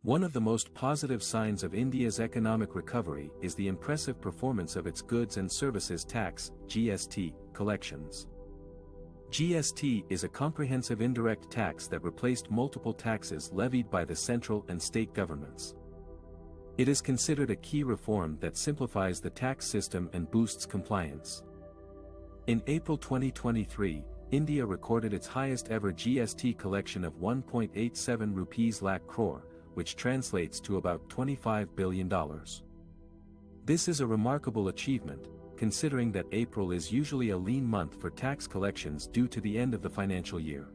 One of the most positive signs of India's economic recovery is the impressive performance of its goods and services tax (GST) collections. GST is a comprehensive indirect tax that replaced multiple taxes levied by the central and state governments. It is considered a key reform that simplifies the tax system and boosts compliance. In April 2023, India recorded its highest ever GST collection of 1.87 rupees lakh crore, which translates to about $25 billion. This is a remarkable achievement, considering that April is usually a lean month for tax collections due to the end of the financial year.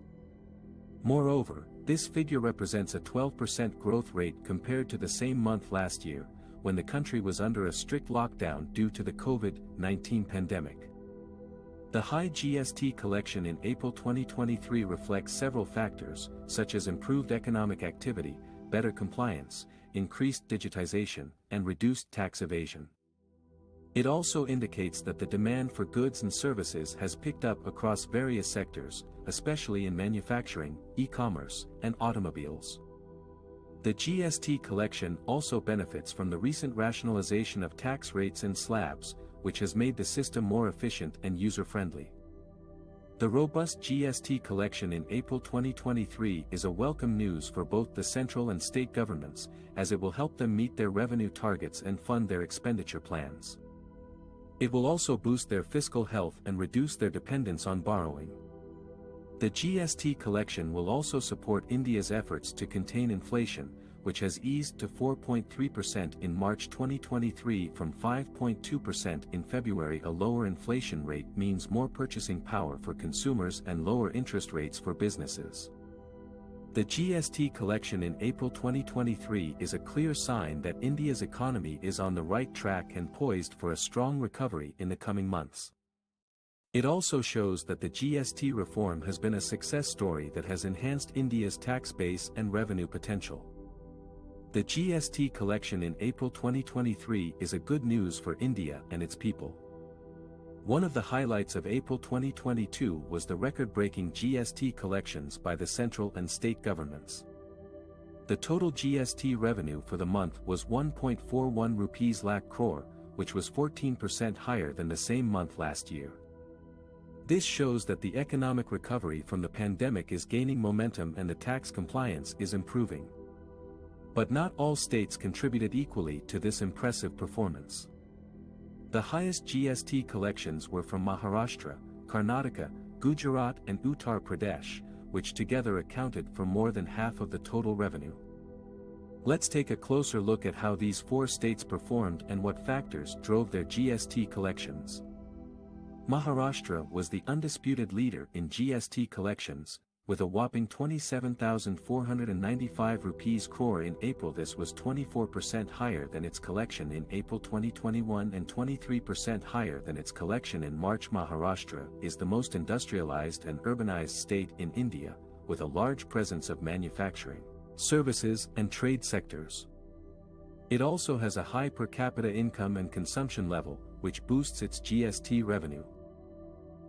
Moreover, this figure represents a 12% growth rate compared to the same month last year, when the country was under a strict lockdown due to the COVID-19 pandemic. The high GST collection in April 2023 reflects several factors, such as improved economic activity, better compliance, increased digitization, and reduced tax evasion. It also indicates that the demand for goods and services has picked up across various sectors, especially in manufacturing, e-commerce, and automobiles. The GST collection also benefits from the recent rationalization of tax rates and slabs, which has made the system more efficient and user-friendly. The robust GST collection in April 2023 is a welcome news for both the central and state governments, as it will help them meet their revenue targets and fund their expenditure plans. It will also boost their fiscal health and reduce their dependence on borrowing. The GST collection will also support India's efforts to contain inflation, which has eased to 4.3% in March 2023 from 5.2% in February. A lower inflation rate means more purchasing power for consumers and lower interest rates for businesses. The GST collection in April 2023 is a clear sign that India's economy is on the right track and poised for a strong recovery in the coming months. It also shows that the GST reform has been a success story that has enhanced India's tax base and revenue potential. The GST collection in April 2023 is a good news for India and its people. One of the highlights of April 2022 was the record-breaking GST collections by the central and state governments. The total GST revenue for the month was 1.41 rupees lakh crore, which was 14% higher than the same month last year. This shows that the economic recovery from the pandemic is gaining momentum and the tax compliance is improving. But not all states contributed equally to this impressive performance. The highest GST collections were from Maharashtra, Karnataka, Gujarat and Uttar Pradesh, which together accounted for more than half of the total revenue. Let's take a closer look at how these four states performed and what factors drove their GST collections. Maharashtra was the undisputed leader in GST collections, with a whopping 27,495 rupees crore in April. This was 24% higher than its collection in April 2021 and 23% higher than its collection in March. Maharashtra is the most industrialized and urbanized state in India, with a large presence of manufacturing, services and trade sectors. It also has a high per capita income and consumption level, which boosts its GST revenue.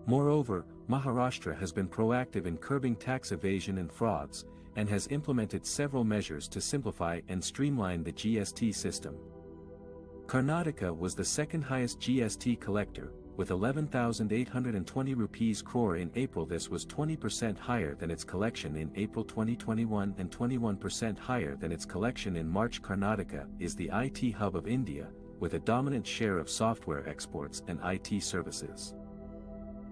Moreover, Maharashtra has been proactive in curbing tax evasion and frauds, and has implemented several measures to simplify and streamline the GST system. Karnataka was the second highest GST collector, with 11,820 rupees crore in April. This was 20% higher than its collection in April 2021 and 21% higher than its collection in March. Karnataka is the IT hub of India, with a dominant share of software exports and IT services.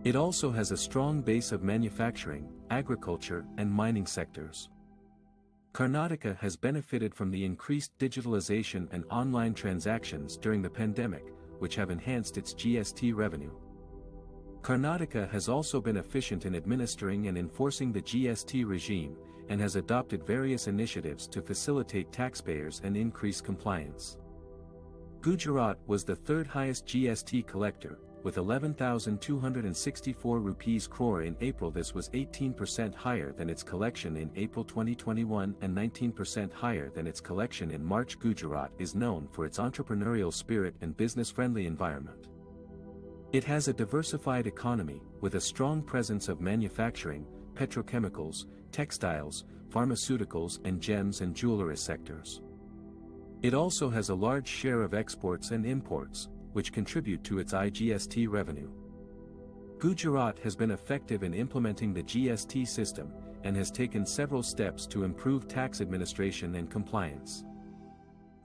It also has a strong base of manufacturing, agriculture, and mining sectors. Karnataka has benefited from the increased digitalization and online transactions during the pandemic, which have enhanced its GST revenue. Karnataka has also been efficient in administering and enforcing the GST regime, and has adopted various initiatives to facilitate taxpayers and increase compliance. Gujarat was the third highest GST collector, with 11,264 rupees crore in April. This was 18% higher than its collection in April 2021 and 19% higher than its collection in March. Gujarat is known for its entrepreneurial spirit and business-friendly environment. It has a diversified economy, with a strong presence of manufacturing, petrochemicals, textiles, pharmaceuticals and gems and jewelry sectors. It also has a large share of exports and imports, which contribute to its GST revenue. Gujarat has been effective in implementing the GST system, and has taken several steps to improve tax administration and compliance.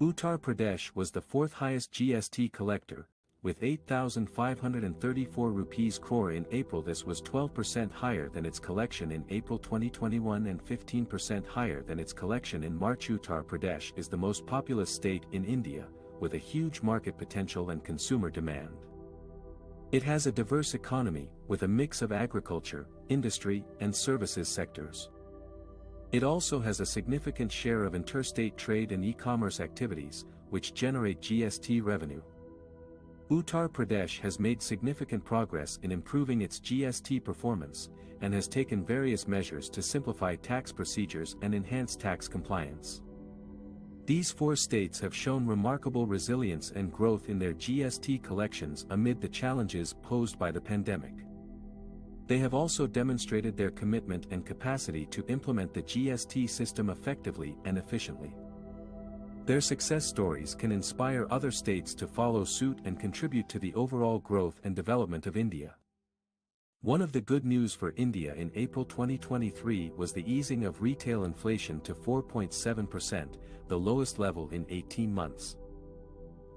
Uttar Pradesh was the fourth highest GST collector, with 8,534 rupees crore in April. This was 12% higher than its collection in April 2021 and 15% higher than its collection in March. Uttar Pradesh is the most populous state in India, with a huge market potential and consumer demand. It has a diverse economy, with a mix of agriculture, industry, and services sectors. It also has a significant share of interstate trade and e-commerce activities, which generate GST revenue. Uttar Pradesh has made significant progress in improving its GST performance, and has taken various measures to simplify tax procedures and enhance tax compliance. These four states have shown remarkable resilience and growth in their GST collections amid the challenges posed by the pandemic. They have also demonstrated their commitment and capacity to implement the GST system effectively and efficiently. Their success stories can inspire other states to follow suit and contribute to the overall growth and development of India. One of the good news for India in April 2023 was the easing of retail inflation to 4.7%, the lowest level in 18 months.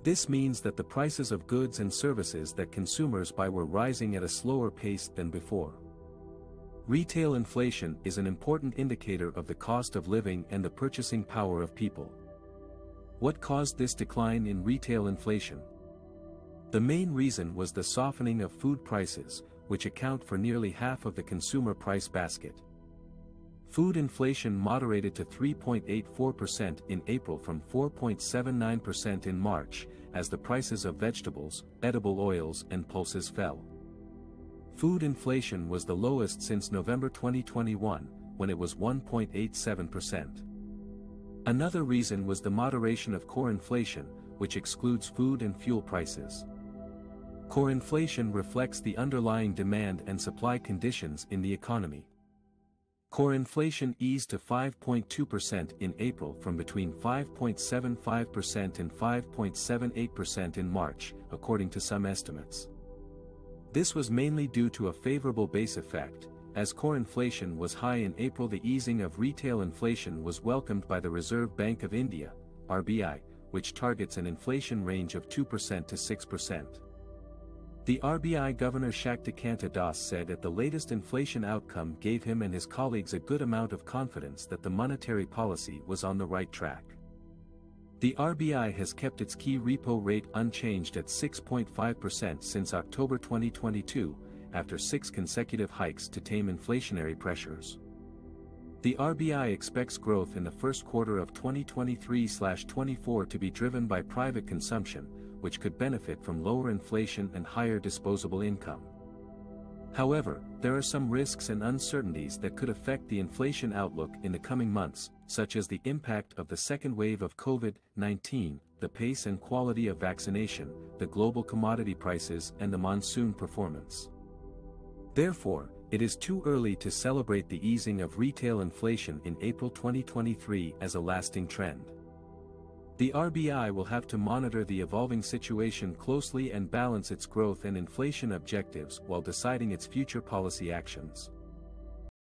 This means that the prices of goods and services that consumers buy were rising at a slower pace than before. Retail inflation is an important indicator of the cost of living and the purchasing power of people. What caused this decline in retail inflation? The main reason was the softening of food prices, which account for nearly half of the consumer price basket. Food inflation moderated to 3.84% in April from 4.79% in March, as the prices of vegetables, edible oils and pulses fell. Food inflation was the lowest since November 2021, when it was 1.87%. Another reason was the moderation of core inflation, which excludes food and fuel prices. Core inflation reflects the underlying demand and supply conditions in the economy. Core inflation eased to 5.2% in April from between 5.75% and 5.78% in March, according to some estimates. This was mainly due to a favorable base effect. As core inflation was high in April, the easing of retail inflation was welcomed by the Reserve Bank of India, RBI, which targets an inflation range of 2% to 6%. The RBI Governor Shaktikanta Das said that the latest inflation outcome gave him and his colleagues a good amount of confidence that the monetary policy was on the right track. The RBI has kept its key repo rate unchanged at 6.5% since October 2022, after 6 consecutive hikes to tame inflationary pressures. The RBI expects growth in the first quarter of 2023/24 to be driven by private consumption, which could benefit from lower inflation and higher disposable income. However, there are some risks and uncertainties that could affect the inflation outlook in the coming months, such as the impact of the second wave of COVID-19, the pace and quality of vaccination, the global commodity prices and the monsoon performance. Therefore, it is too early to celebrate the easing of retail inflation in April 2023 as a lasting trend. The RBI will have to monitor the evolving situation closely and balance its growth and inflation objectives while deciding its future policy actions.